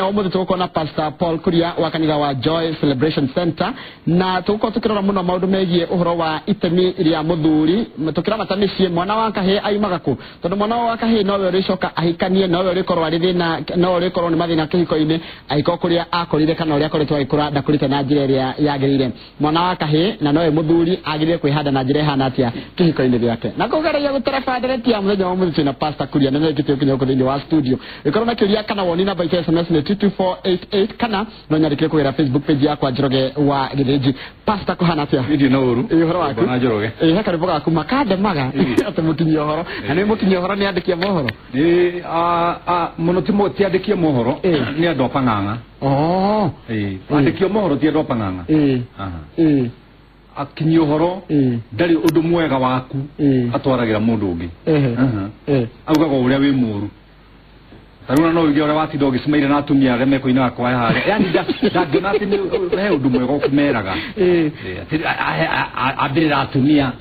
omo tuko na Pastor Paul Kuria wa kanitha wa Joy Celebration Center na tuko tukirora muno maundu megie uhoro wa itemi iria muthuri tukira matamicie mwana wa kahe aimaga ku tondu mwana wa kahe nowe uricoka ahikanie nowe urikorwa ri thina no urikorwa ni mathina kihiko-ini ahiko kuria akorire kana uria akoretwo agikura ndakurite na njira iria yagirire mwana wa kahe na nowe muthuri agirire kwihanda na njira ihana atia kihiko-ini giake na kugereria gutarafanderetia muthenya wa muthuri na Pastor Kuria na ngikitio kinyoko thini wa studio ikorona kiuria kana woni namba ya SMS ni 22488 kana no nyandikire kugira Facebook page yakwa Njoroge wa Githiji Pastor kuhana atia video na uru ihoro waku na Njoroge karibu gaku makade maga ate mukinyi ohoro na ni mukinyi ohoro ni andikia mohoro muno Timothy andikia mohoro ni andu apanganga andikia mohoro ti andu apanganga akinyi ohoro ndari undu mwega waku atwaragira mundu ungi augaga uria wi muru taruna no ugia uria watinda ugicimaire na atumia arĩa meko-inĩ akwa hare yani ndangĩona atĩ he ũndũ mwega ũkũmeraga ambĩrĩra atumia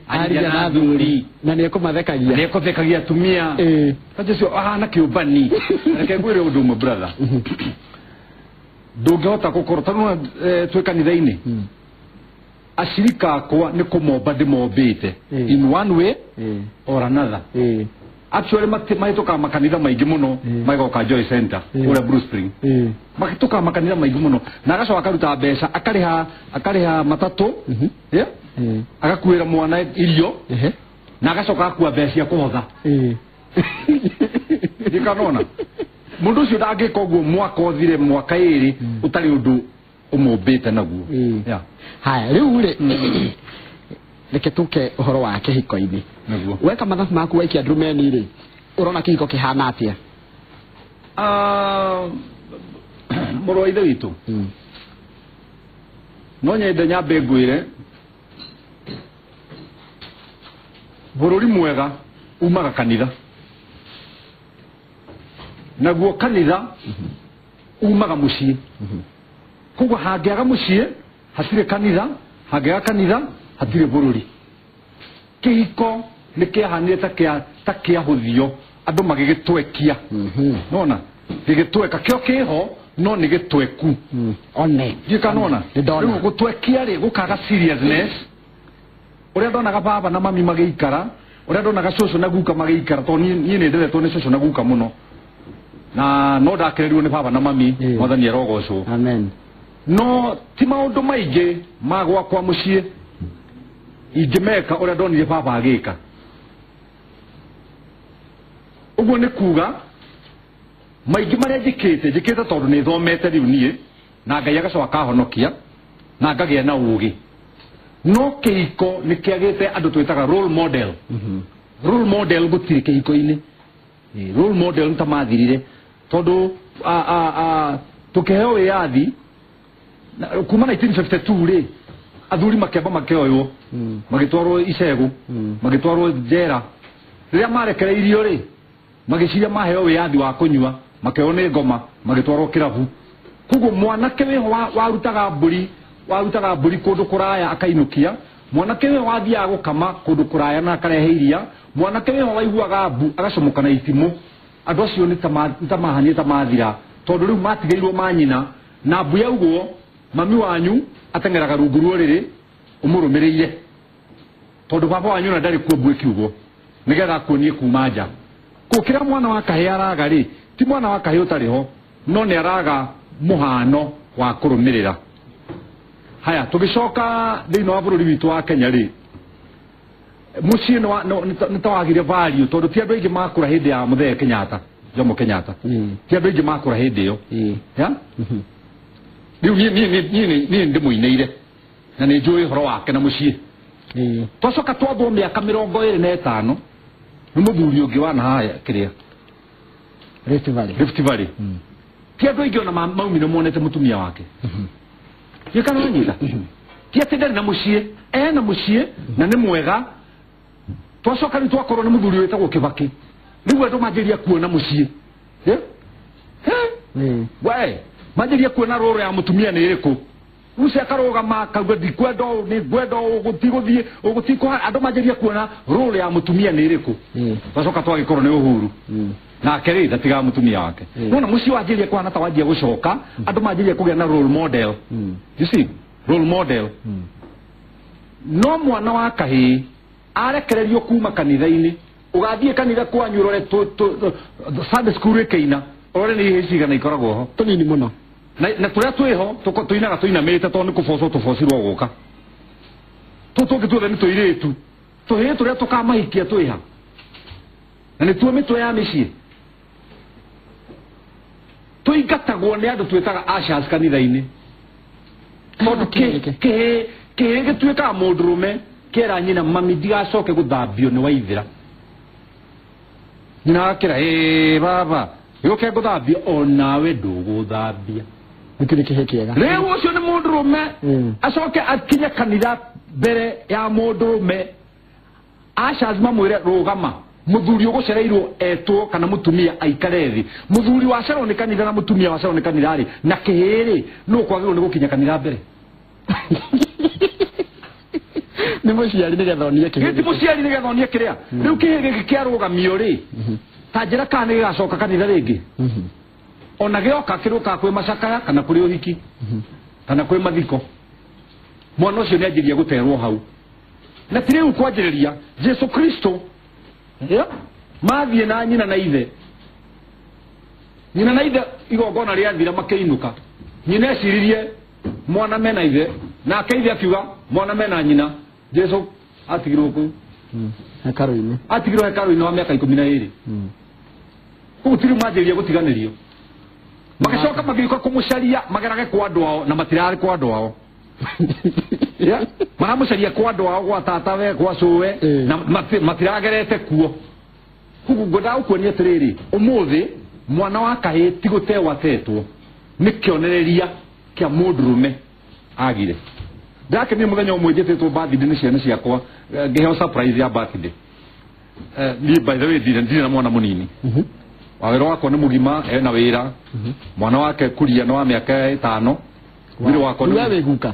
aria na athuri na nĩekũmathekagia atumia kajecio ahana kĩũmbani reke ngwĩre ũndũ ũmwe brother ndũngĩhota gũkorwo taruna twĩ kanitha-inĩ ashirika akwa nĩ kũmomba ndĩmombĩte in one way or another actually mahituka makanitha maingi muno maigoka Joy Center ule Bruce Spring mahituka makanitha maingi muno na agacoka akaruta mbeca akariha matatu agakuira mwana irio na agacoka akua mbeca cia kuhotha ndikanona mundu ucio ndangika uguo mwaka uthire mwaka iri utari undu umumbite naguo haya riu ri reke tuke uhoro wa kihiko-ini weka mathabu maku waikia ndurumeni ri urona kihiko kihana atia mũrũ wa ithe witũ no nyende nyambe ngwĩre bũrũri mwega umaga kanitha naguo kanitha umaga mũciĩ koguo hangĩaga mũciĩ hatirĩ kanitha hangĩaga kanitha hatirĩ bũrũri kihiko nikiahanire ta kiahuthio andu magigitwekia nona gigitweka kio kiho no ni gitweku one gikanona riu gutwekia ri gukaga seriousness uria ndonaga baba na mami magiikara uria ndonaga coco na guka magiikara to nie ni ndetwo ni coco na guka muno na no ndakirerirwo ni baba na mami mwathani arogocwo amen no ti maundu maingi magwa kwa mucie ingimeka uria ndonire baba agika uguo ni kuga maingi maria njikite tondu ni thomete riu nie na Ngai agacoka akahonokia na ngagia na ugi no kihiko ni kiagite andu twitaga role model role model gutiri kihiko-ini role model ntamathirire tondu tukiheo wiathi kuma 1952 ri athuri makeba makeoywo magitwarwo icegu magitwarwo njera riria marekereirio ri magiciria maheo wiathi wa kunyua makeo ni ngoma magitwarwo kirabu kuguo mwanake we warutaga mburi kundu kuraya akainukia mwanake we wathiaga gukama kundu kuraya na akarehe iria mwanake we waiguaga mbu agacomoka na itimu andu acio ni tamahanie tamathira tondu riu matigeirwo manyina na mbu yaugwo mami wanyu atengeraga rungu rũrĩrĩ umurumirĩire tondu baba wanyu na ndari kuo mbue kiugo nigetha akuonie kuma nja kukira mwana wa kahe araga ri ti mwana wa kahe utariho no ni araga muhano wa kurumirira haya tugicoka thiini wa bururi witu wa Kenya ri mucie ni tawagire value tondu ti andu aingi makura hindi ya Muthee Kenyatta Jomo Kenyatta ti andu aingi makura hindi iyo ya riu ni ndi muineire na ni njui horo wake na mucie twacoka twambwo miaka 25 ni muthuri ungi wa na haya kiria Rift Valley ti andu aingi ona maumire monete mutumia wake yekana nyita ti atendari na mucie na mucie na ni mwega twacoka ni twakorwo ni muthuri wetagwo Kibaki riu andu manjiria kuona mucie we manjiria kuona roro ya mutumia ni iriku Uce akarugama kauga ndikwenda ni gwenda ugutiko andu majeria kuona role ya mutumia ni iriku bacoka twagikorwo ni Uhuru na akeri ndatiga mutumia wake nona muci wajeria kwa nata wajia gucoka andu majeria kugia na role model you see role model no mwana wa kahi arekererio kuma kanitha-ini ugathie kanitha kwanyu urore Sunday school ikeina urore ni hiciga na ikoragwo ho tunini muno na turia twiho tuinaga tuinamite to ni kuboco tubocirwo guka tutungi tuothe ni tuiritu tuhi turia tukamahikia twiha na ni tuo mitwe ya micii tuingatagwo ni andu twitaga ashas kanitha-ini tondu kihi gituikaga mundurume kera nyina mami ndigacoke guthambio ni waithira nyina akira baba yuke guthambio onawe nduguthambia nikiri kihe kiega leo ucio ni mundurume acoke akinya kanitha mbere ya mundurume ashas mamwire rugama muthuri ugucereirwo etwo kana mutumia aikare thi muthuri wacerwo ni kanitha na mutumia wacerwo ni kanitha ri na kihiri no kwagirwo ni gukinya kanitha mbere ni muciari ni gethonie kihe giti muciari ni gethonie kiria riu kihe giki kiarugamio ri ta njira kana ni gigacoka kanitha ringi ona gioka kiruka kwi macakaya kana kuri uhiki kana kwi mathiko mwana ucio ni anjiria guterwo hau na tiriu kwanjiriria Jesu Kristo mathie na nyina na ithe igongona riathira makeinuka nyina eciririe mwana mena ithe na akeithe akiuga mwana mena nyina Jesu atigirwo ku hekaru-ini atigirwo hekaru-ini wa miaka 12 kugu tiri manjiria gutiganirio magicoka magika kumucaria magerage kwa andu ao na matirari kwa andu ao maramucaria kwa andu ao gwa tatawe gwa cuwe na matiragerete kuo kugu ngoda ukuonia atiriri umuthi mwana wa kahi tiguteo atetwo ni kionereria kia mundurume agire ndake ni muthenya umwe njetetwo birthday ni ciana ciakwa ngiheo surprise ya birthday ni by the way ndire na mwana munini wawero wako ni mugima na wira mwana wake kuria no wa miaka 5 miro wako ni wewe guka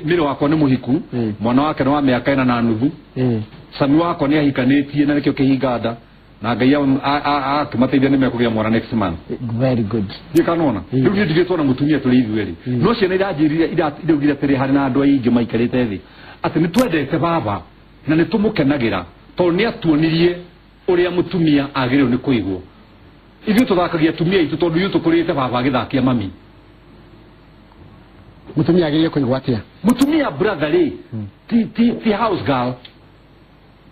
miro wako ni muhiku mwana wake no wa miaka 4 na nuthu sami wako ni ahikanitie na nikio kihinganda na ngai akimateithia ni mekugia mwana next month very good ndikanona riu ni ndigitwo na mutumia tuli ithueri no ciana iranjirire iraugire tiri hari na andu aingi maikarite thi ati ni twendete baba na ni tumukenagira to ni atuonirie uria mutumia agirirwo ni kuigwo ithu tuthakagia tumia itu tondu yu tukurite baba agithakia mami mutumia agirie kuigwo atia mutumia brother ri ti house girl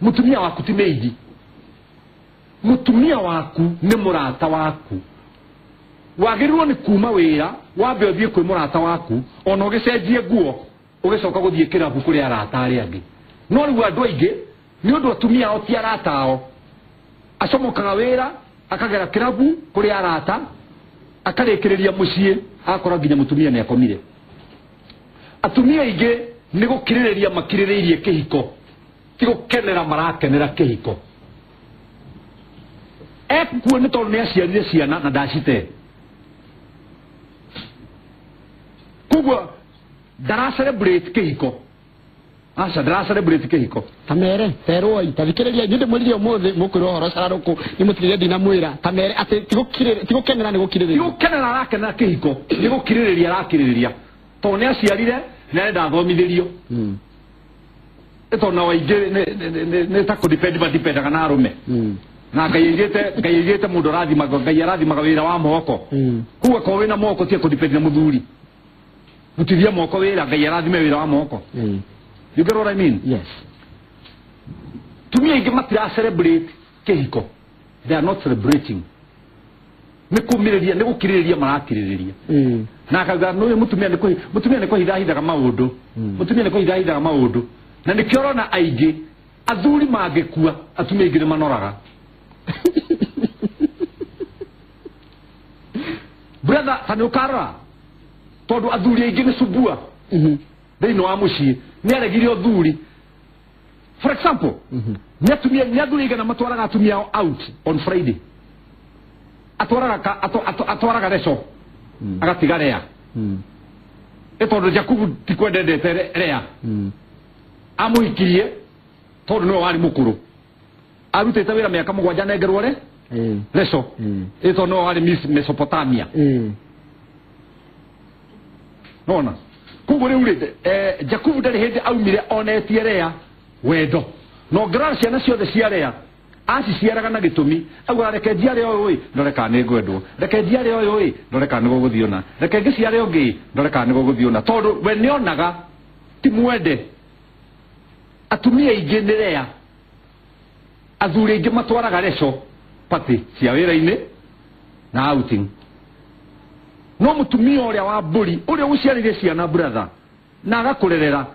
mutumia waku ti maid mutumia waku ni murata waku wagirirwo ni kuma wira wambe uthie kwi murata waku ona ugicenjie nguo ugicoka guthie kirabu kuri arata ari angi no riu andu aingi ni undu atumia ao ti arata ao acomokaga wira akagera kirabu kuri arata akarikiriria mucii akora nginya mutumia ni akomire atumia aingi ni gukiririria makiririirie kihiko ti gukenera marakenera kihiko ekuo ni tondu ni aciarire ciana na ndacite kugwa ndara celebrate kihiko aca ndara celebrate kihiko tamere teroi tathikiriria nyinde mwirire umuthi mukwirwo horo cararuku ni mutirire ndina mwira tamere ati tigukenera ni gukiririria tigukenera arakenera kihiko ni gukiririria arakiririria tondu ni aciarire na ndathomithirio tondu na waingi ni ta kudipendaga na arume na ngayigite mundu rathimaga ngai arathimaga wira wa moko kuwa ko wina moko tie kudipendia muthuri mutithia moko wira ngai arathime wira wa moko you get what I mean yes tumia ingi matira celebrate kihiko they are not celebrating ni kumiriria ni gukiririria marakiririria na kaga no mutumia ni kuhithaga maundu mutumia ni kuhithaga maundu na ni kiorona aingi athuri mangikua atumia ingi ni manoraga brother tanukara tondu athuri aingi ni subua thiini wa mucii ni aregire athuri for example ni athuri igana matwaraga atumia out on Friday atwaraga reco agatiga rea etondo Jakubu tikwendete Lea amuhikirie tondu no wari mukuru arutite wira miaka 7 nengerwo re Leso etondo no wari Miss Mesopotamia nona kugo riu rite Jakubu ndari hindi aumire onetie Lea wendo no gracia na ciothe cia Lea aciciaraga na gitumi agwa reke njiare oyo ndoreka ni ngwendwo reke njiare oyo ndoreka ni guguthiona reke ngiciare ungi ndoreka ni guguthiona tondu we nionaga ti mwende atumia ingi ni Lea athuri ingi matwaraga Leso pati cia wira-ini na outing no mutumia uria wa mburi uria uciarire ciana brother na agakurerera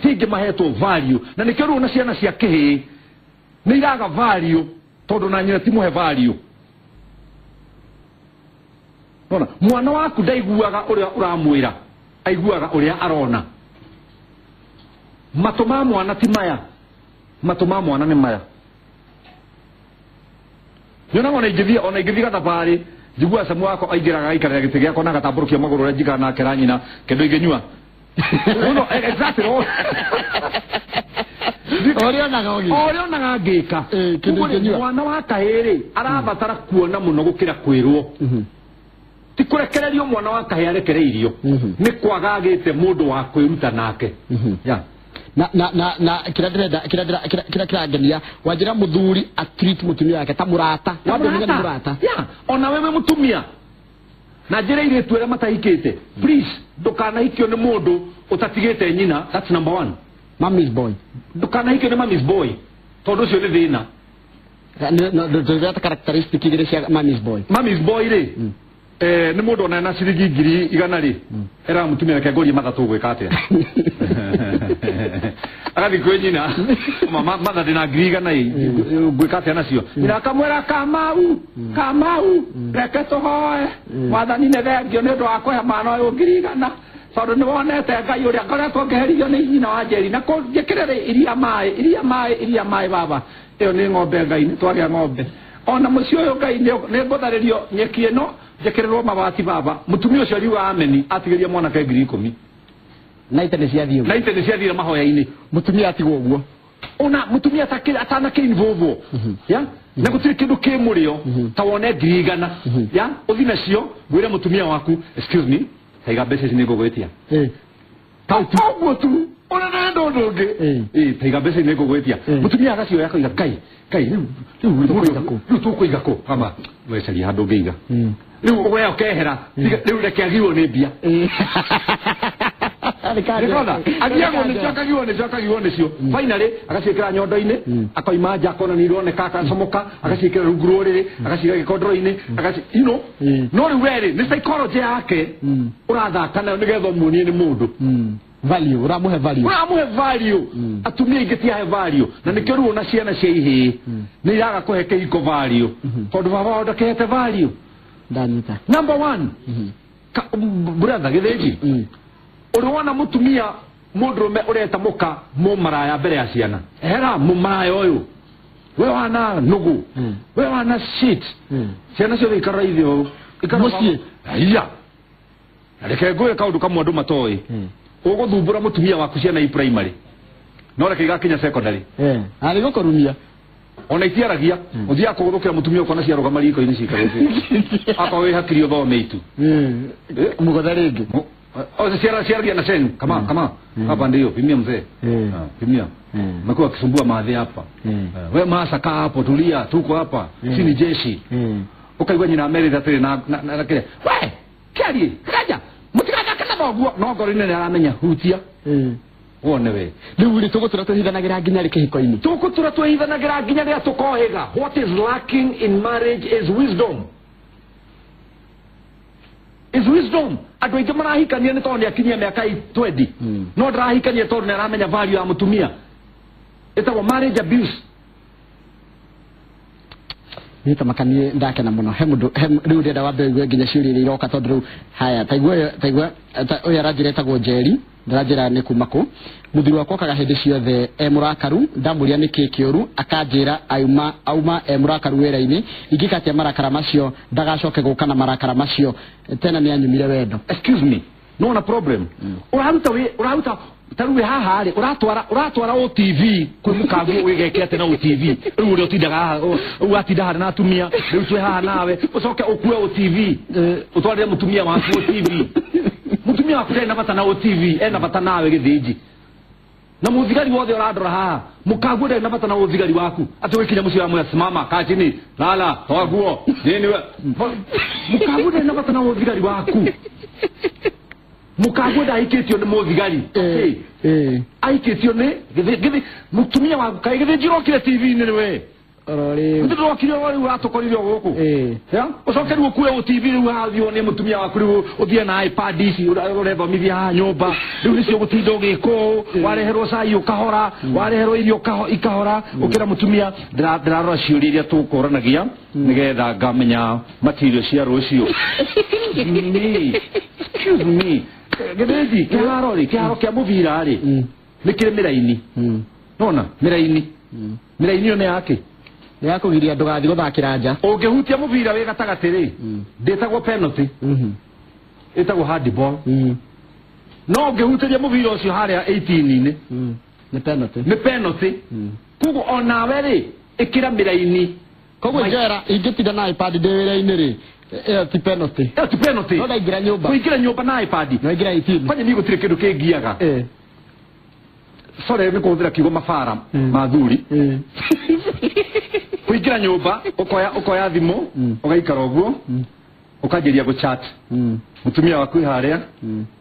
tingi mahetwo value na nikio riu na ciana cia kihi ni iraga value tondu na nyina timuhe value nona mwana waku ndaiguaga uria uramwira aiguaga uria arona matuma mwana ti maya matuma mwana ni maya yona ona ingithia gathabari njigua Samu wako aingiraga aikarira giti giakwa na gatamburukia maguru ria njikara nake ranyina kendo inginyua no exactly orionaga ngika mwana wa kahiri arabatara kuona muno gukira kwirwo ti kurekererio mwana wa kahiri arekereirio ni kwagagite mundu wa kwiruta nake na kira ngenia wajira muthuri atreat mutumia wake ta murata wamenya ni murata ona wewe mutumia na njira ire twere matahikite please ndukanahikio ni mundu utatigite nyina. That's number 1. Mommy's boy ndukanahikio ni mommy's boy tondu cio ni thina no characteristic igire cia mommy's boy ri ni mundu ona na ciringi 100 ri era mutumia wake ngorie mathatu gwika atia agathi kwe nyina mama ndina 100 gwika atia nacio nyina kamwera Kamau reke tuhoe wathani ne thengio ni ndu wa kuhe mwana uyu 100 tondu ni wonete Ngai uria ngoretwo ngeheririo ni nyina wa Njeri na kungikirire iria mai baba iyo ni ng'ombe Ngai ni twagia ng'ombe ona mucio uyu Ngai ni ngutharirio nyeki ino njekererwo mabati baba mutumia ucio riu ameni atigiria mwana ke 10,000 na itene ciathire mahoya-ini mutumia atigwo uguo ona mutumia atana ke involve ya na gutiri kindu ki murio ta wone 100 ya uthi nacio gwire mutumia waku excuse me taiga mbeca ni ngugwitia tauguo tu ona na ndondo ngi taiga mbeca ni ngugwitia mutumia agacio yako iga Ngai riu tukuiga ku kama wecari handu ngiiga riu we okehera riu reke agirwo ni mbia agiagwo ni cio finally agaciikira nyondo-ini akoima nja akona ni ironeka akacomoka agaciikira rungu ruriri agaciga gikondoro-ini no riu weri ni psychology yake urathaka nayo nigetha muonie ni mundu value uramuhe value atumia ingi tiahe value na nikio riu na ciana cia ihi ni iraga kuhe kihiko value tondu baba wao ndakehete value ndanita number 1 brother githinji uriwona mutumia mundurume ureta muka mumaraya mbere ya ciana ehera mumaraya uyu we wana nugu we wana shit ciana cio ikara ithio mucie iya reke ngoe kaundu kamwe andu matoi uguthumbura mutumia waku ciana i primary no reke igakinya secondary ari gukorumia ona itiaragia uthia kugurukira mutumia ukona ciaruga mariko-ini cikarete akawe hakiri uthome itu mugotha ringi ciaragia na sen kama hapa ndio pimia mzee pimia nakuwa akisumbua maadhi hapa we masaka hapo tulia tuko hapa si ni jeshi ukaigwa nyina Mary thatire na kile we kali kaja mutikaja kana boguo no ngorine ni aramenya hutia wone we riu ri tugutura tuhithanagira nginya ri kihiko-ini tugutura tuhithanagira nginya ri tukohiga. What is lacking in marriage is wisdom. Andu aingi marahikania ni tondu akinyia miaka 20 no ndarahikania tondu ni aramenya value ya mutumia. Etagwo marriage abuse. Nita makanie ndakena muno he mundu riu ndenda wambe nginya ciuria iria iroka tondu riu haya taigua uyu aranjira etagwo Njeri ndaranjira ni kuma ku muthuri wakwa kaga hindi ciothe murakaru ndamuria niki kiuru akanjira auma murakaru wera-ini ingikatia marakara macio ndagacoke guka na marakara macio tena ni anyumire wendo. Excuse me no na problem uraruta taruwe haha ri uratwara o TV kwi mukagu wigekete na o TV riu uri utindaga ugatinda hana na atumia riu twe haha nawe ucoke ukue o TV utwarire mutumia waku o TV mutumia waku ena bata na o TV ena bata nawe githiji na muthigari wothe uradora haha mukagu ena bata na o thigari waku ati wikinya mucio amwe simama kachini lala toguo nini mukagu ena bata na o thigari waku mukagu aikitio ni muthigari aikitio ni githi mutumia waku kai githi jirokire TV ni we ndurokire wari uratokorire guku ya ucokeru ukue o TV riu hathio ni mutumia waku riu uthie na iPad ici urethomithia nyumba riu nicio gutinda ugiko wareherwo cai ukahora wareherwo irio ikahora ukira mutumia ndirarora ciuria iria tukuranagia nigetha ngamenya material cia rucio excuse me gedeji kiharo kia muvira ri nikire miraini nona miraini one yake ya kugiria ndugathi guthakira nja ungihutia muvira we gatagati ri ndetagwo penalty etagwo handball no ungihutiria muvira ucio haria 18 ni penalty kugo onawe ri ikira miraini kogo njera ingitinda na iPad ndewira-ini ri ti penalty no ndaingira nyumba kuingira nyumba na iPad no ingira 18 kwani ni gutire kindu kingiaga sore ni kuthira kigo mafara mathuri kuingira nyumba ukoya thimu ugaikara uguo ukanjiria guchat mutumia waku haria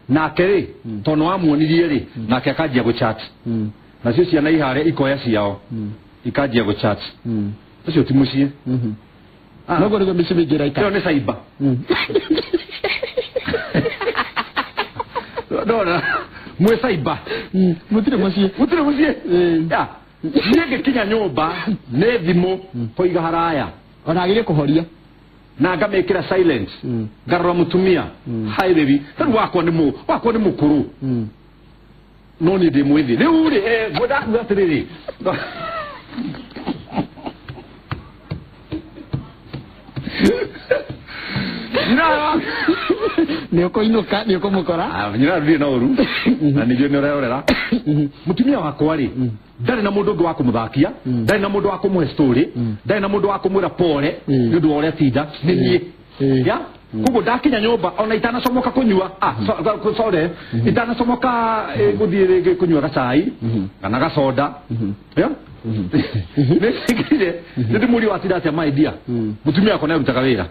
nake ri tono wamuonirie ri nake akanjia guchat na cio ciana iharia ikoya ciao ikanjia guchat ucio ti mucie nogo rigo micimingira ika ni cyber ndona mwe cyber mutire mucie ya nienge kinya nyumba ne thimu koiga haraya ona agire kuhoria na ngamekira silence ngarora mutumia hi baby tari wakwa ni mukuru no ni de mwithi riu ri goda ngatiriri niokoinuka niokomukora nyina ri na uru na nijue ni urerera mutumia wakwa ri ndari na mundu wa kumuthakia ndari na mundu wa kumuhe story ndari na mundu wa kumwira pole nundu wa uria tinda ni nie ya kugo ndakinya nyumba ona itana somoka kunyua sorry itana somoka guthie kunyua gacai kana gasoda ya nikire ndi muri wa tidate my dear mutumia akona rutaga wira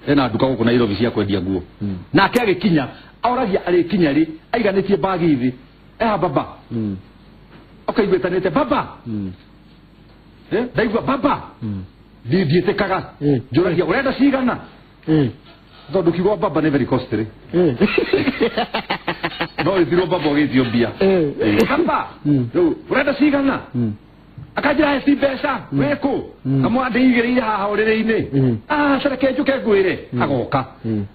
ena nduka guku na Nairobi cia kwendia nguo nake agikinya auragia arikinya ri aiganitie bagi ithi baba okaigwetanite baba ndaigua baba ndietekaga njuragia urenda cigana tondu kiugo baba nĩ very costly no ithirwo baba ũgĩtio mbia baba urenda cigana akajira esti mbeca wĩkũ kamwa ndĩigĩrĩire haha ũrĩrĩ-inĩ cereke njũke ngwĩre agoka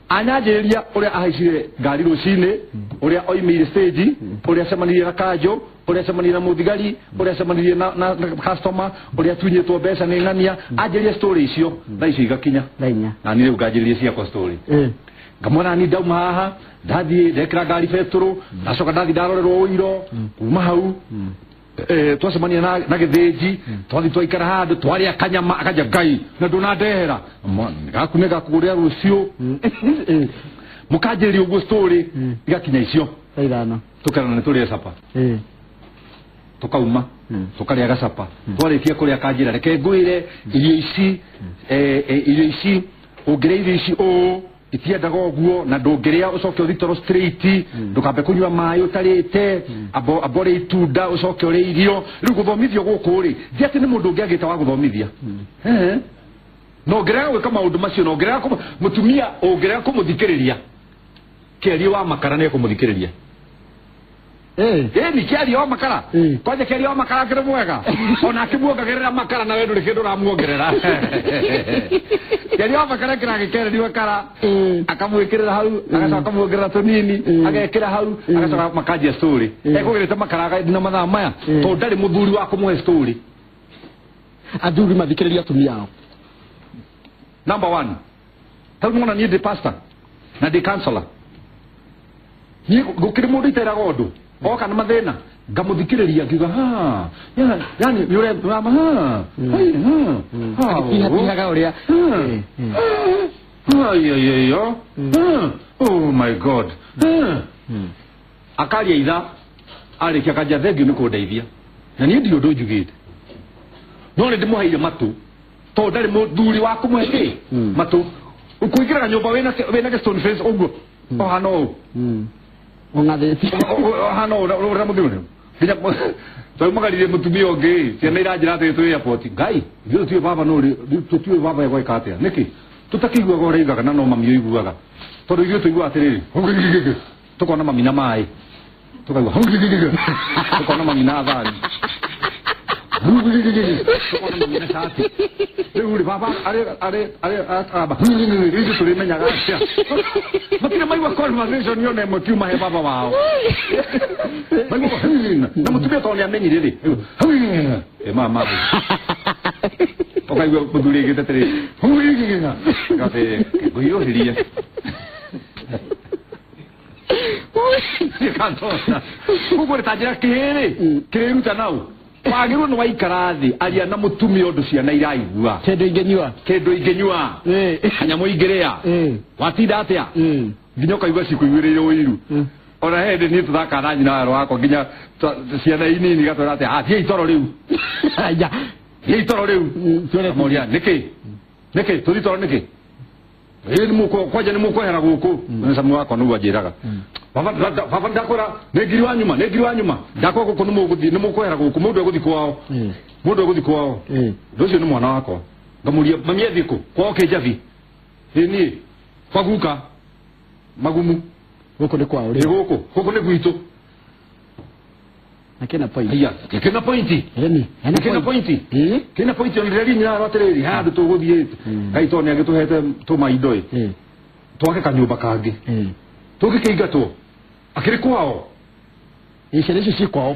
anyanjĩrĩria ũrĩa ahaicire ngari rũcinĩ ũrĩa oimĩire stage ũrĩa acemanirie na kanjũ ũrĩa acemanirie na mũthigari ũrĩa acemanirie na customer ũrĩa atunyĩtwo mbeca nĩ ng'ania anjĩrĩrie story icio thaa icio igakinya na niĩ rĩu nganjĩrĩrie ciakwa story ngamwona ni ndauma haha ndathiĩ ndekĩra ngari betũrũ ndacoka ndathiĩ ndarorerwo ũiro kuma hau twacemania na githĩnji twathi twaikara handũ twarĩa kanyama akanja ngai na ndũnandehera gaku nĩ gakũrĩa rũciũ mũkanjĩrĩria ũguo story igakinya icio tũkerana nĩ tũrĩe capa tukauma tukarĩa gacapa twarĩkia kũrĩa kanjĩra reke ngwĩre irio ici ũngĩrĩa irio ici ũũ itiendaga ũguo na ndũngĩrĩa ũcoke ũthi toro straight ndũkambe kũnyua maĩ ũtarĩte ambore itunda ũcoke ũrĩa irio rĩu gũthomithio gũkũ rĩ thi atĩ nĩ mũndũ ũngĩ agĩte wa gũthomithia no ũngĩrega gwĩka maũndũ macio no ũngĩrega mũtumia ũngĩrega kũmũthikĩrĩria kĩario wa makara nĩ ekũmũthikĩrĩria ni kiario wa makara kwanja kiario wa makara kĩrĩ mwega ona akĩmuongagĩrĩra makara na we ndũrĩ kĩndũ ũramuongerera kiario wa makara kĩragĩkererio makara akamwĩkĩrĩra hau agacoka akamuongerera tũnini agekĩra hau agacoka makanjia story ekũgĩrĩte makara agathina mathaa maya tondũ ndarĩ mũthuri wa kũmũhe story athuri mathikĩrĩria atumia ao number 1 tell me niĩ ndĩ pastor na ndĩ counselor ni gukiri mundu itera gondo oka na mathina ngamuthikiriria ngiuga yani yure mama akitihaga uria oh my god akaria itha arikia kanja thengiu ni kundeithia na ni ndio ndu njugite no ni ndimuhaire matu to ndari muthuri wa kumweke matu ukuingira nyumba wena stone face uguo ohano ungatheti ohano ura muthuri binya to magarire mutumia onge ciana iranjira ati tu airport ngai ithu tu baba no tu baba yako ikatia niki tutakigwa gore igaga na no mami iguaga tondu ithu tuigua atiriri tukona mami na mai tukagwa tukona mami na athari tukona mami na shati uri baba are ataba ithu tulimenyaga atia makina maigua conversation yone mukiuma he baba wao na mutumia toni amenyire ri mama okaigua muthuri igite tiri ngate guirohiria kantosa kugore tajira kiruta nau wagirwo no waikara thi aria na mutumia undu ciana iraigua kendo ingenyua kanyamu ingiria watinda atia nginya ukaigua cikuiguirire uiru ona hende ni tuthaka na nyina wako nginya ciana inini gatwira atia thie itoro riu aya thie itoro riu moria niki tuthi toro niki ni muko kwaje ni muko hera guku samu wako no wajiraga baba ndakora negiri wa nyuma ndako guku ni muko hera guku mundu eguthi kwao ndocio ni mwana wako ngamuria mami ethiko kwao kejavi ni kwaguka magumu guku ni kwao ri guku ni gwitu akena point aya kena pointi kena pointi on reri nyara atiriri handu tuguthie gaito ni agituhete tuma indoi twake kanyumba kangi tugikiingatwo akiri kwao icio ci kwao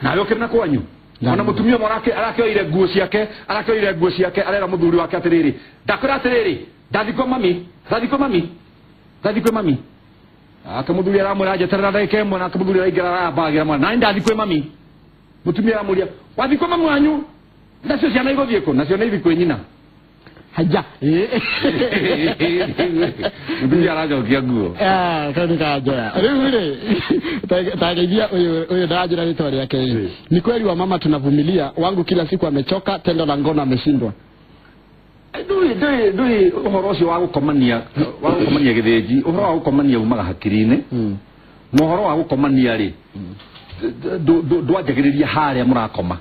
na yo kena kwanyu ona mutumia mwanake arakioire nguo ciake arera muthuri wake atiriri ndakora atiriri ndathikwa mami akamuthuri aramwira jeterera ndagika imwe na akamuthuri araingira arabagira mwana nani ndathikwe mami mutumia aramuria wathikwe mami wanyu ndacio ciana igothieko nacio nĩ ithikwe nyina haja mutumia arajokia nguo kandi kajoya riu ri tageithia uyu ndajira ritwa riake ni kweli wa mama tunavumilia wangu kila siku amechoka tendo la ngono ameshindwa ndui uhoro ucio wa gukomania githĩnji uhoro wa gukomania umaga hakiri-inĩ na uhoro wa gukomania ri ndwanjagĩrĩria harĩa mũrakoma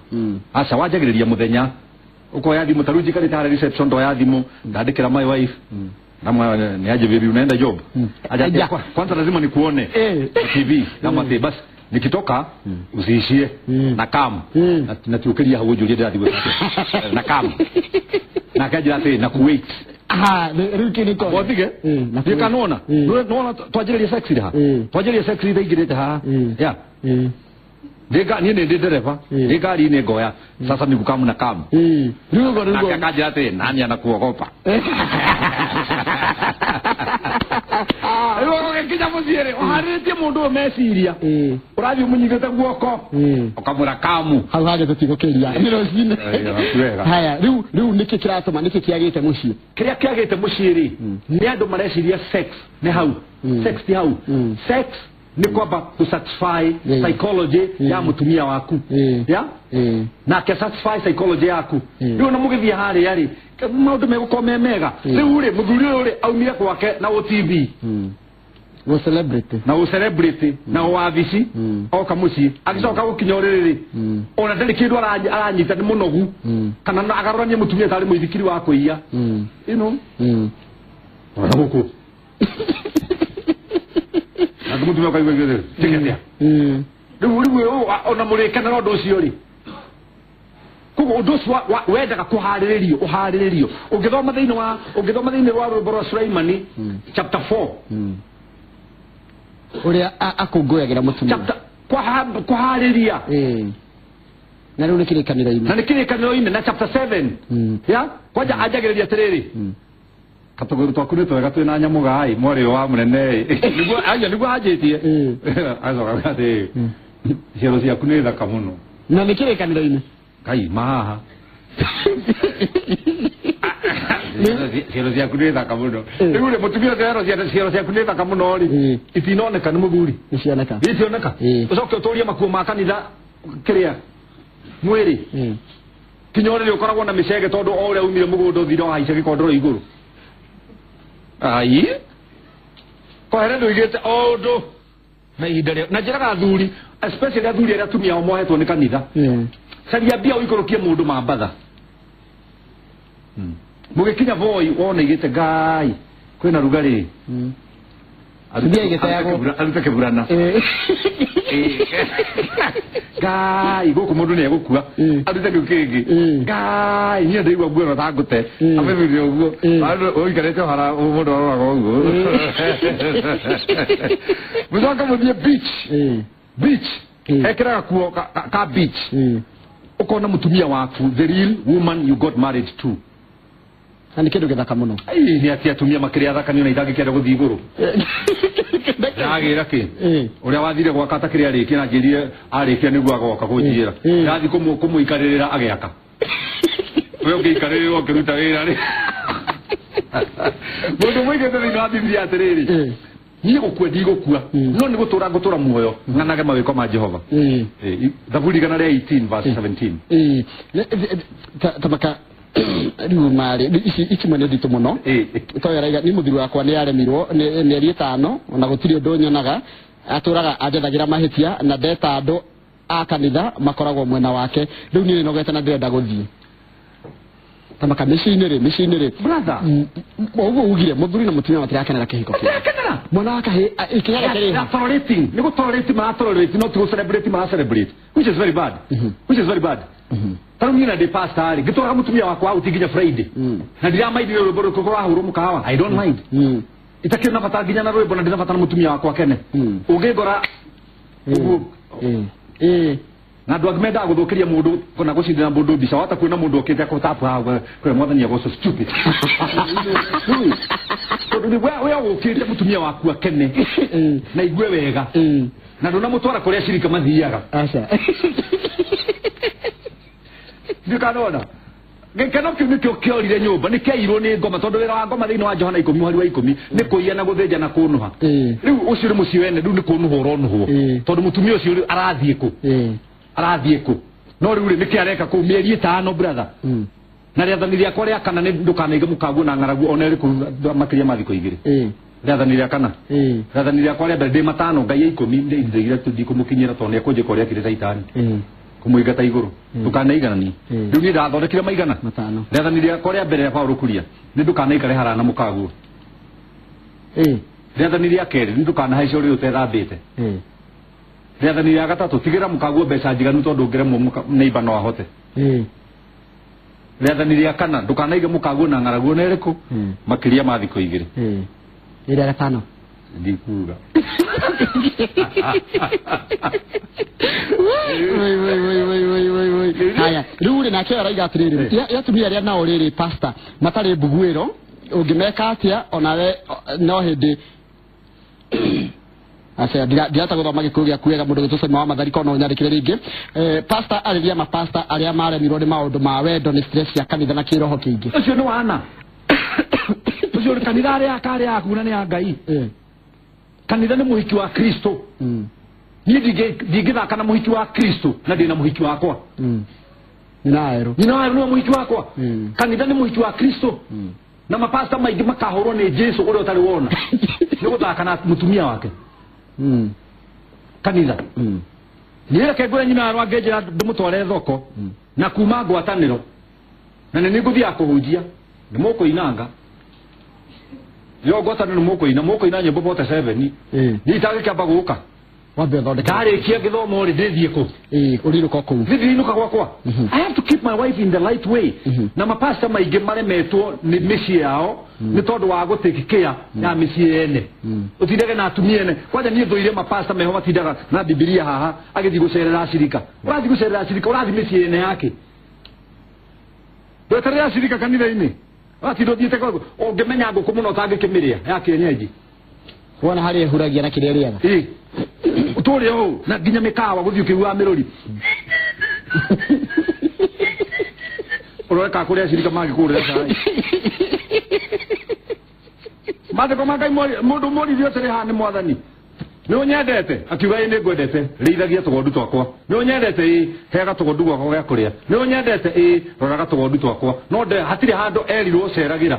aca wanjagĩrĩria mũthenya ukoya thimu tarunji kanitare reception ndo ya thimu ndandĩkĩra my wife na ni aje baby unaenda job aja kwanza lazima nikuone TV kama basi nikitoka usiishie na kam na tuukiria hau julie ndadi na kam na kaja ate na kuwait ruki niko bodige nikanona nona twajiria sexy ha twajiria sexy daigirete ha ya dega ni ne dereva dega ri ne goya sasa nikukamu na kam rugo na kaja ate nani anakuogopa ayo kija muziere oharete mundu mesiria urathi munyigete guoko ukamura kamu hau hage tutigukiria mirocine haya riu niki kiratuma niki kiagite mucii kiria kiagite mucii ri ni andu mareciria sex ni hau sex ti hau sex ni kwamba kusatisfy psychology ya mutumia waku ya na ke satisfy psychology yaku riu na mugithia hari yari maundu megukome mega riu ri muthuri uri aumire kwake na OTV wo celebrity na wabici oka muci agicoka gukinya uriri ona ndari kindu aranyita ni munogu kana agaroranie mutumia tari muithikiri wa kuiya ino ona guku na mutumia kaigwa githe tigetia riu ona murikana ndo ucio ri kugo undu ucio wendaga kuhariririo ungithoma thiini wa rwimbo rwa Sulaimani chapter 4 uria akunguyagira mutumia kuhariria na riu nikirikaniro-ini na chapter 7 ya kwaja ajagiriria tiriri katogoro twaku ni twega twina nyamu gai mwari wa munene niguo aya niguo ajitie azoka gati ciero ciaku ni thaka muno na nikire kanitha-ini kai maha ciero ciaku ni thaka muno riu ri mutumia ciero ciaku ni thaka muno ri itinoneka ni muthuri nicioneka ucoke uturie makuo ma kanitha kiria mwiri kinyore ukoragwo na micege tondu o uria umire mugunda uthire haice gikondoro iguru ai kohere nduigite ondo na ihinda ria na njiraga athuri especially athuri aria atumia ao mohetwo ni kanitha caria mbia uikorokie mundu mambatha mugikinya voi wona igite ngai kwina rugari mbia igiteago arute kiburana ngai guku mundu ni egukua arute kingi ngai nie ndigwa guo ta ngute amebire uguo oikarete hara mundu araga uguo muzoka muthie beach ekiraga kuo ka beach ukona mutumia waku the real woman you got married to ani kindu githaka muno ni atia atumia makiria thaka ni ona itangikenda guthii iguru yagira ki uria wathire gwaka ta kiria riki na njirire arikia niguo agoka kunjira ndathi kumuikaririra agiaka we ukiikaririra ukiruta wira ri mundu mwige thini wa Biblia atiriri ni gukwendi gukua no ni gutura muoyo nganage mawiko ma Jehova Zaburi kana 18 verse 17 tabaka riu mari ici mane ndito muno toyaraiga ni muthiri wakwa ni aremirwo ni eri 5 ona gutiri undu nyonaga aturaga ajethagira mahitia na ndeta andu a kanitha makoragwo mwena wake riu ni nogete na ndenda guthii tamaka micini ri brother uguo ugire muthuri na mutumia matirakenera kihiko kio mwana wake ikinya kiri tolerating ni tolerate not to celebrate which is very bad Taro mina de pastor gitora mutumia wakwa utiginya Friday na ndira maidire rwimbo rukora huru mukawa I don't mind itakio na bata ginya na rwimbo na ndira bata mutumia wakwa kene ugigora na ndwa gmenda guthukiria mundu kana gucindira mundu bica wata kwina mundu okite ko tapu hawe kwa mwathani ya so stupid tondu we ukite mutumia wakwa kene na igwe wega na ndona mutwara kuria shirika mathiaga acha ndikanona gikeno kiu nikio kiorire nyumba nikiairwo ni ngoma tondu wira wa ngoma thiini wa Johana 10 mweri wa 10 ni kuiya na guthinja na kunuha riu ucio ri muci wene riu ni kunuha uronuhwo tondu mutumia ucio arathie ku no riu ri nikiareka ku mieri 5 brother na riathani riakwa ria kana ni ndukanaige mukaguo na ngaragu ona ri ku makiria mathiko igiri riathani ria kana riathani riakwa ria mbere ndi 5 ngai ya 10 ndi ndigire tuthi kumukinyira tondu ni akunje koria kire saitani kumuigata iguru ndukanaigana riu ni ndathondekire maigana 5 riathani riakwa ria mbere ya Paulo kuria ni ndukanaikare harana mukaguo riathani ria keri ni ndukanahaica uri utethambite riathani ria gatatu tigira mukaguo mbeca njiganu tondu ngiremwo neighbor no ahote riathani ria kana ndukanaige mukaguo na ngaraguo na iriku makiria mathiko igiri ria gatano ndikuga haya riu ri nake araiga atiriri yatumia ria nao riri pastor matari mbuguiro ungimeka atia onawe no hindi asa ndiata guthoma gikuyu gya kuega mundu gitucema wa mathari kono nyarikire ringi pastor arithia mapastor aria maremirwo ni maundu ma wendo ni stress ya kanitha na kiroho kingi ucio ni wana ucio ni kanitha aria akari akuna ni Ngai kanitha ni muhiki wa Kristo ni ndigithaka na muhiki wa Kristo na ndina muhiki wakwa ninaero ni muhiki wakwa kanitha ni muhiki wa Kristo na mapasta maingi makahorwo ni Jesu uria utari wona ni guthaka na mutumia wake kanitha ni reke ngure nyina arwa ngenjira ndimutware thoko na kuma ngwataniro na ni nguthia kuhunjia ni mukuinanga yo ngwataniro mukuina nyimbo 47 ni itagikamba guka wambe thondeka ndarikia githomo ri ndithie ku uriruka ku ndithiinuka gwakwa I have to keep my wife in the right way na mapasta maingi maremetwo ni micii yao ni tondu wa gutikikia na micii ene utindage na atumia ene kwanja nie thuire mapasta meho matindaga na Biblia haha agithi gucerera acirika urathi gucerera acirika urathi micii ene yake weterera acirika kanitha-ini ati ndo thiete kwa ungemenya nguku muno tangikimiria ya kienyeji wona hari huragia na kireria utore o na ginya mikawa guthio kiwa mirori ureka kuria shirika magi kuria sai mate koma kai mundu mori dio tere ha ni mwathani ni unyendete akiuga ni ngwendete riithagia tugondu twakwa ni unyendete hega tugondu gwakwa gya kuria ni unyendete roraga tugondu twakwa no nde hatire handu erirwo ceragira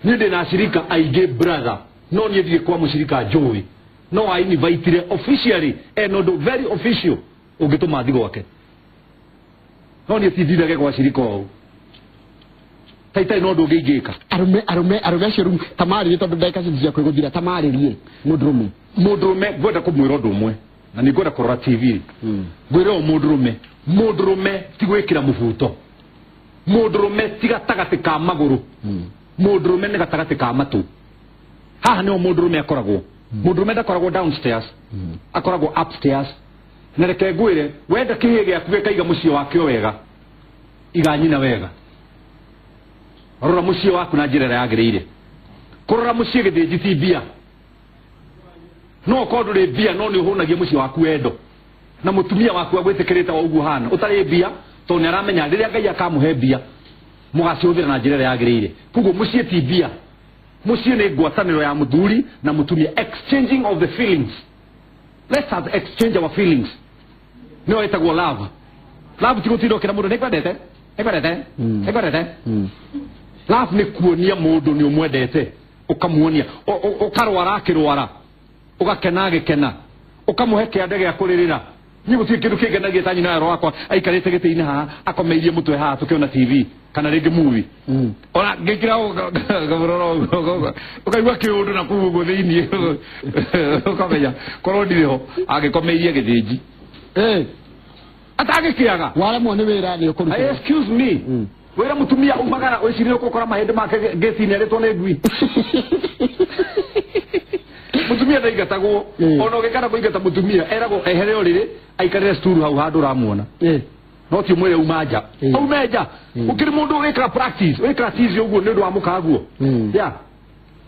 ni ndina shirika aige brother no ni thie kwa mushirika Joey no I invite officially no do very official ugituma thigo wake no ni thithirage kwa shirika o taitai no ndungigika arume acio tamari tondu ndeka cia kwiguthira tamaririe mundurume gwenda kumwira undu umwe na ni gwenda kurora TV gwira o mundurume ti gwikira mubuto mundurume ti gatagati ka maguru mundurume ni gatagati ka matu haha ni o mundurume akoragwo mundurume ndakoragwo downstairs akoragwo upstairs na reke ngwire wenda kihe gyaku gikaiga mucio wakio wega iganyina wega rora mucio waku na njira yagirire kurora mucio githiji ti bia no kodu ri bia no ni uhunagia mucio waku endo na mutumia waku agwitikirita wa ugu hana utari bia to ni aramenya riria ngai akamuhe bia mugaciuthira na njira yagirire kugo mucio ti bia mucio ni ngwataniro ya muthuri na mutumia exchanging of the feelings. Let's have exchange our feelings. No etagwo love ti gutindo kira mundu nikwendete love ni kuonia mundu ni umwendete ukamuonia ukarwara akirwara ugakena gikena ukamuhe kiande gya kuririra ni gutie kindu kingenagia tanyi na wakwa aikarite giti-ini haha akomeirie mutwe haha tukiona TV kana ringi movie ona ngikira gaburoro ukaigua kiundu na kugugo thiini ukamenya korwo ndiriho agikomeirie githiji atagikiaga wale mwone wira ni ukuruta excuse me wira mutumia umagara wicirire ukora mahende make geti-ini aritwo ni ngui mutumia ndaigatagwo ona ugikara kuigata mutumia eragwo ehere orire aikarire sturu hau handu ramuona no ti mwire umaja umeja ukiri mundu wika practice uguo ni ndu wa mukaguo ya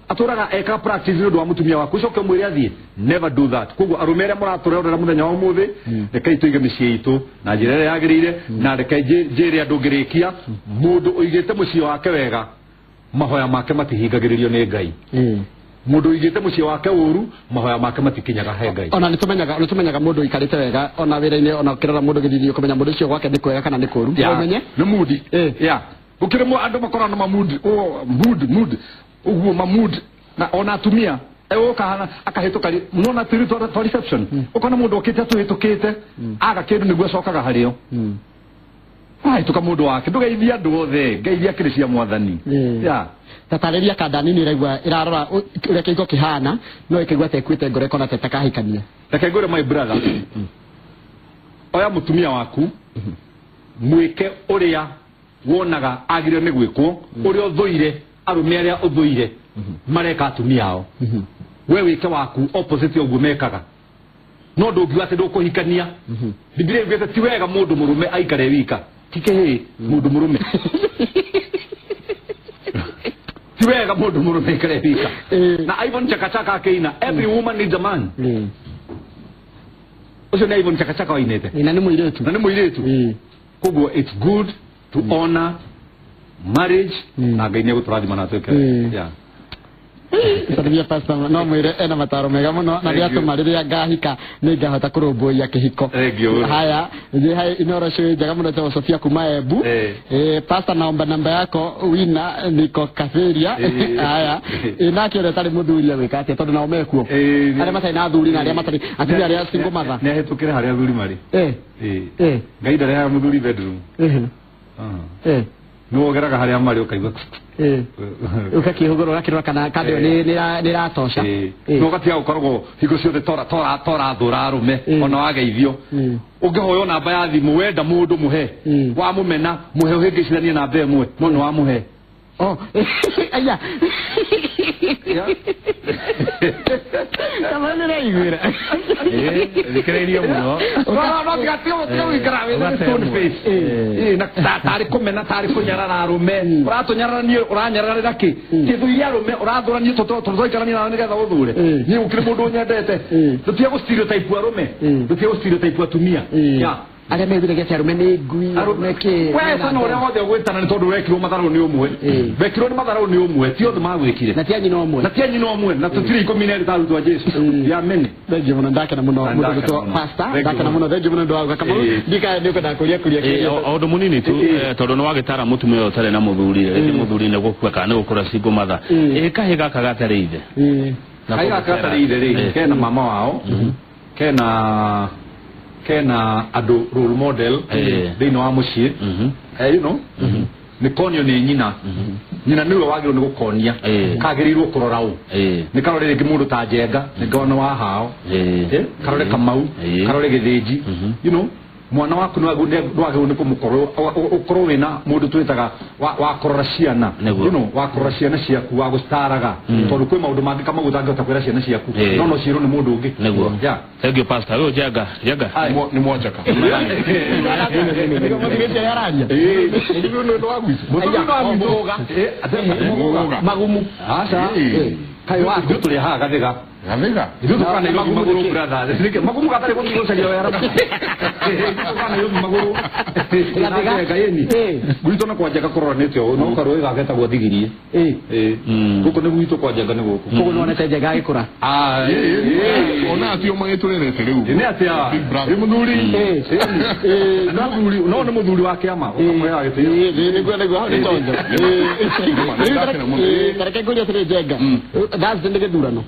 aturaga eka practice ni ndu wa mutumia waku coke mwire athie never do that kugo arumere muraturera muthenya wa muthi rekai tuige micii itu na njira ria yagirire na rekai njiri andu ngirikia mundu uigite mucii wake wega mahoya make matihingagiririo ni Ngai mundu igite mucii wake uru mahoya make matikinyaga he Ngai ona nitumenyaga mundu ikarite wega ona wira-ini ona ukirora mundu githithio kumenya mundu ucio gwake ni kwega kana ni kuru umenye ni mudi ya ukirimo andu makorana ma mood uguo ma mood na ona atumia ukahana akahituka munona tiri to reception ukona mundu okite atuhitukite aga kindu niguo cokaga hario ai tukamundu wake ndugeithia andu othe ngeithia kirisia mwathani ya tatariria kadani ni raigwa irarora ure kigo kihana no ikigwa tekwite ngore kona tetakahikania reke ngore my brother oya mutumia waku mwike uria wonaga agire ni gwikwo uria uthuire arume aria uthuire mareka atumia ao we wike waku opposite oguo mekaga no ndungiwa ati ndukuhikania Biblia igete ti wega mundu murume aikare wika tike mundu murume ti wega mundu murume aikare wika na Ivan Chakachaka akeina every woman needs a man ucio na Ivan Chakachaka wainete na ni muiretu kugo it's good to honor marriage na Ngai ni guturathima na tweke yeah Sarvia pastor no mwire ena mataro mega muno na ria tumariria ngahika ni ngahota kurumbuia kihiko haya hai inoro shwe jaga muno cha Sofia kuma Embu pastor naomba namba yako wina niko Kaferia haya inakire tari muthuria wikate tondu na umekuo aria matai na thuri na aria matai atia aria single mother ne hetukire haria thuri mari Ngai ndare ya muthuri bedroom no geraga haria mari ukaigwa ukakihugurura kirwa kana kado ni ratosha no gatia ukoragwo higo ciothe tora thura arume ona wageithio ungihoyo namba ya thimu wenda mundu muhe wa mumena muhe uhingicithanie namba imwe no wa muhe aya kama ni reigwira Thikiriria muno no tigatio ikarawe stone face na tari komena tari kunyarara arume uratunyararania uranyararira ki kindu ya arume urathurania tuzoikarania na nigetha uthure ni ukiri mundu nyendete tutia go stereotype arume tutia go stereotype atumia ya ale mebire gete arume ni ngui arumeke we sana ore wothe gwetana ni tondu wekirwo matharu ni umwe wekirwo ni matharu ni umwe ti othe magwikire na tianyi no umwe na tutiri komineri ta rutwa Jesu ya mene thank you ndaka na muno muno to pastor ndaka na muno thank you muno ndo kama ndika ndiko ndakuria ondo munini tu tondu no wagitara mutumio utare na muthuri muthuri ne gukua kana gukura singo matha kahe gaka gatarinde kahe gaka gatarinde kena mama wao kena adu role model thini wa mucii you know ni konio ni nyina nyina niwe wagirwo ni gukonia kagirirwo kurora u ni karore ringi mundu ta Njenga ni ngona wa hao karore Kamau karore Githinji you know mwana waku nwagirwo ni kumukoro ukorwo wina mundu twitaga wa korora ciana you know wa korora ciana ciaku wa gustaraga tondu kwi maundu mangi kama gutangota kwira ciana ciaku no ciro ni mundu ungi neguo thank you pastor we Njenga ni mwajaka magumu asa kai waku tuli ha gathega ndio kana yo maguru brother nike magumu katare ko kigo salia yara kana yo maguru gathega yeni gwito na kwajaka korora netyo no karwe gageta gwa thigirie guko ne gwito kwajaka ne guko kuko no nete Njenga ikura ona atio magiturerete riu ni atia muthuri no ne muthuri wake ama ukamwe agite ni hao ni tonjo kareke kuja tere Njenga that's the githurano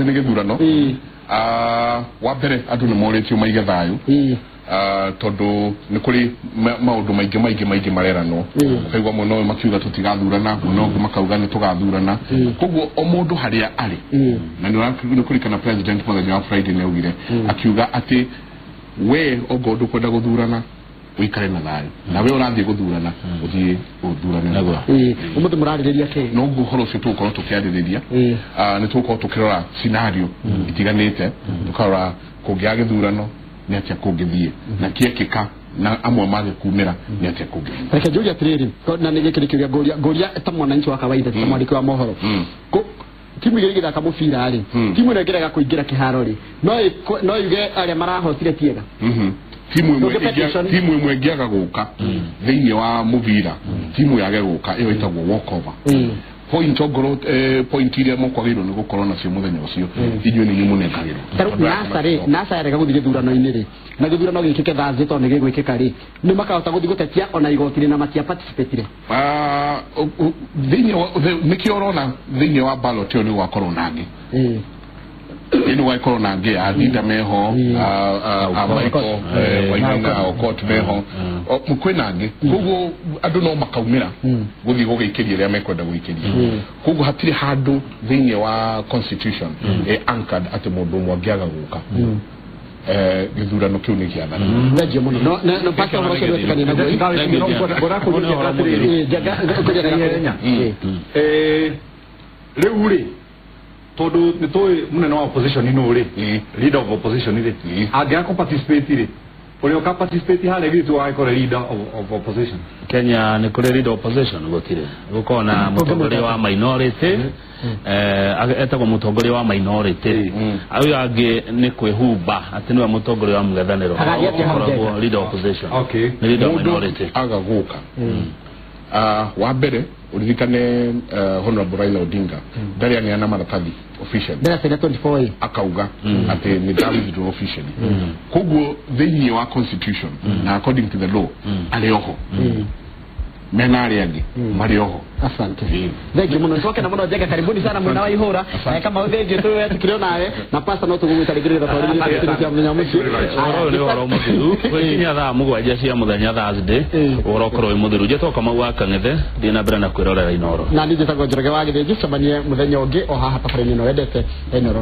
ni githurano wa mbere andu ni moritio maige thayu tondu ni kuri maundu maingi marerano kaigwa muno makiuga tutigathurana muno makauga ni tugathurana koguo o mundu haria ari na ni kuri kana president muthenya wa Friday ni augire akiuga ati we ogondu kwenda guthurana wikare na thayu na we urathie guthurana uthie guthurana naguo umuthi muraririria ke no guhoro cio tukorwo tukiaririria ni tukorwo tukirora scenario itiganite tukarora kungia githurano ni atia kungithie na kiekika na amwe mage kumira ni atia kungithie reke julia tiriri na ni gikirikio gya goria ta mwananchi wa kawaida ta mwandiki wa mohoro timu igire githaka mubira ari timu ino igiraga kuingira kiharo ri no yuge aria marahotire tiega timu imwe ngiaga guka thiini wa mubira timu yage guka iyo itagwo walkover point ogoro point ile mokwagirwo ni gukorwo na cio muthenya ucio inyuĩ ni nyumunengagirwo nasarega guthie githurano-inĩ ri na githurano gikike thaa thito ni gigwikika ri ni makahota guthie gutetia ona igoti na matia participate thiini nikio urona thiini wa ballot iyo ni gwakorwo nangi inu wa corona nge adida meho Michael waina okot meho mukwena nge kugo andu no makaumira guthi gugikiria ria mekwenda guikiria kugo hatiri handu thiini wa constitution anchored ati mundu mwangiaga guka githurano kiu ni kiathana ndio muno no paka mroso wetikani na gora kuja leure todo nitoi munene wa opposition ino ri leader of opposition ri agia ko participate ri polio ka participate hale gitu wa ko leader of opposition Kenya ni ko leader of opposition gotire guko na mutongoria wa minority etagwo mutongoria wa minority ayo age ni kwehumba ati ni wa mutongoria wa mngethaniro leader of opposition ni leader of minority agaguka wa mbere uririkane Honorable Raila Odinga ndari aniana maratathi officially ndara 24 akauga ati ni withdraw officially koguo thiini wa constitution na according to the law alioho mena ariangi marioho asante thank you muno toke na muno Njenga karibuni sana mwana wa ihora kama wewe tu tukilio nawe na pasta no tugumwita ligirira kwa ligirira kwa mnyamuci oro ni oro muthiru kwinya thaa mugwanja cia muthenya Thursday orokorwo muthiru je toka mawa kangethe dina mbere na kwirorera inoro na nije tagwo Njoroge wa Githinji cabanie muthenya ungi o haha tabarani no wendete enoro